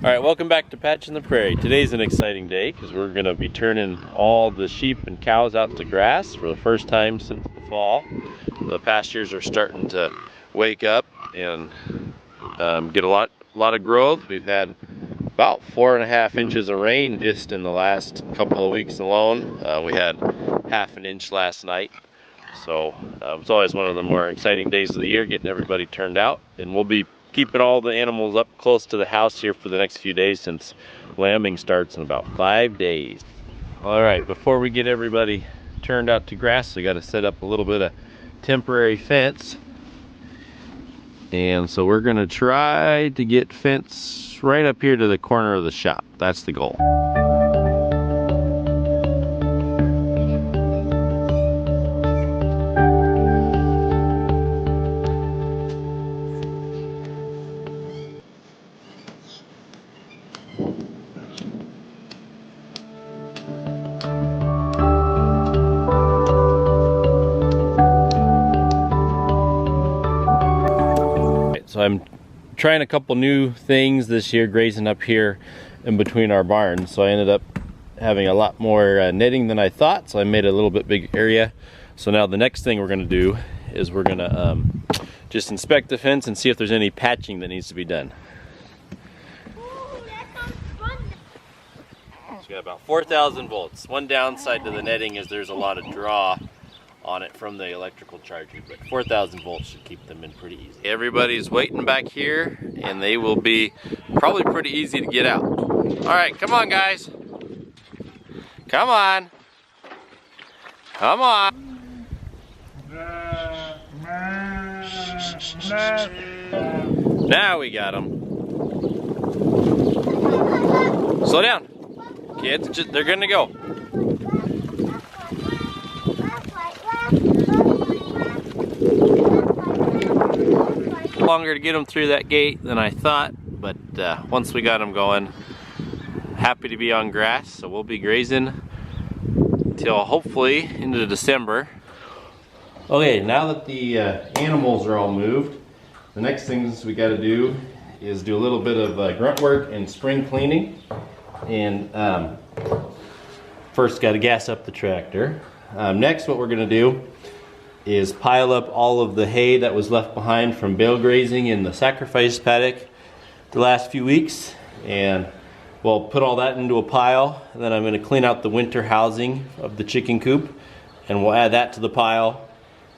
Alright, welcome back to Patch in the Prairie. Today's an exciting day because we're going to be turning all the sheep and cows out to grass for the first time since the fall. The pastures are starting to wake up and get a lot of growth. We've had about 4.5 inches of rain just in the last couple of weeks alone. We had half an inch last night. So it's always one of the more exciting days of the year, getting everybody turned out. And we'll be keeping all the animals up close to the house here for the next few days since lambing starts in about 5 days. All right, before we get everybody turned out to grass, we got to set up a little bit of temporary fence. And so we're gonna try to get fence right up here to the corner of the shop. That's the goal. So I'm trying a couple new things this year, grazing up here in between our barns. So I ended up having a lot more netting than I thought, so I made a little bit big area. So now the next thing we're going to do is we're going to just inspect the fence and see if there's any patching that needs to be done. Ooh, that sounds fun. So we got about 4,000 volts. One downside to the netting is there's a lot of draw on it from the electrical charger, but 4,000 volts should keep them in pretty easy. Everybody's waiting back here and they will be probably pretty easy to get out. All right, come on guys. Come on. Come on. Now we got them. Slow down. Kids, they're gonna go. Longer to get them through that gate than I thought, but once we got them going, happy to be on grass. So we'll be grazing till hopefully into December. Okay, now that the animals are all moved, the next things we got to do is do a little bit of grunt work and spring cleaning. And first got to gas up the tractor. Next, what we're going to do is pile up all of the hay that was left behind from bale grazing in the sacrifice paddock the last few weeks, and we'll put all that into a pile. And then I'm going to clean out the winter housing of the chicken coop, and we'll add that to the pile,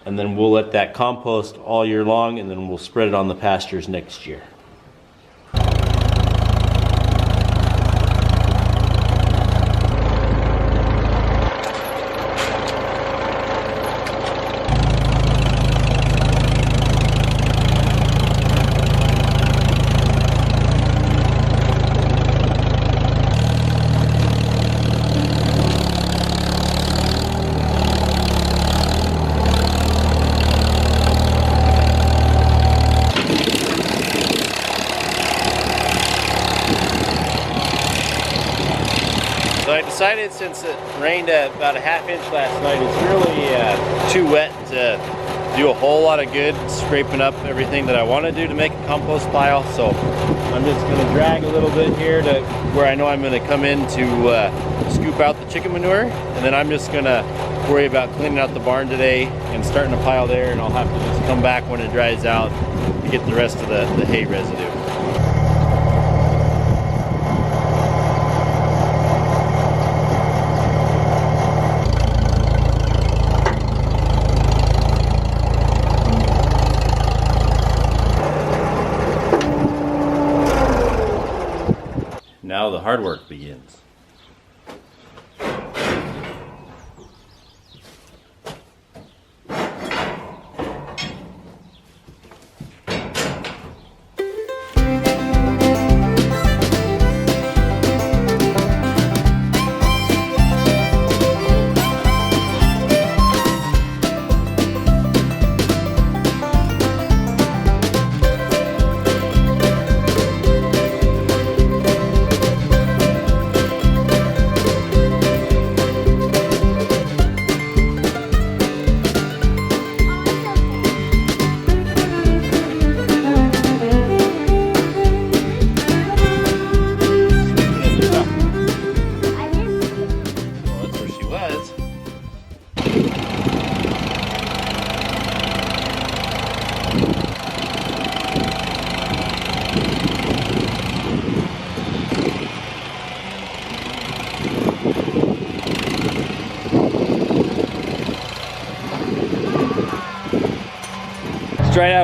and then we'll let that compost all year long, and then we'll spread it on the pastures next year. So I decided, since it rained about 1/2 inch last night, it's really too wet to do a whole lot of good scraping up everything that I want to do to make a compost pile. So I'm just going to drag a little bit here to where I know I'm going to come in to scoop out the chicken manure, and then I'm just going to worry about cleaning out the barn today and starting a pile there, and I'll have to just come back when it dries out to get the rest of the hay residue. Now the hard work begins.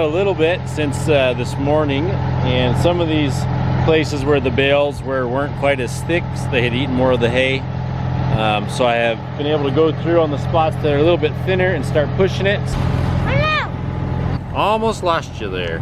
a little bit since this morning, and some of these places where the bales weren't quite as thick, so they had eaten more of the hay. So I have been able to go through on the spots that are a little bit thinner and start pushing it. Hello. Almost lost you there.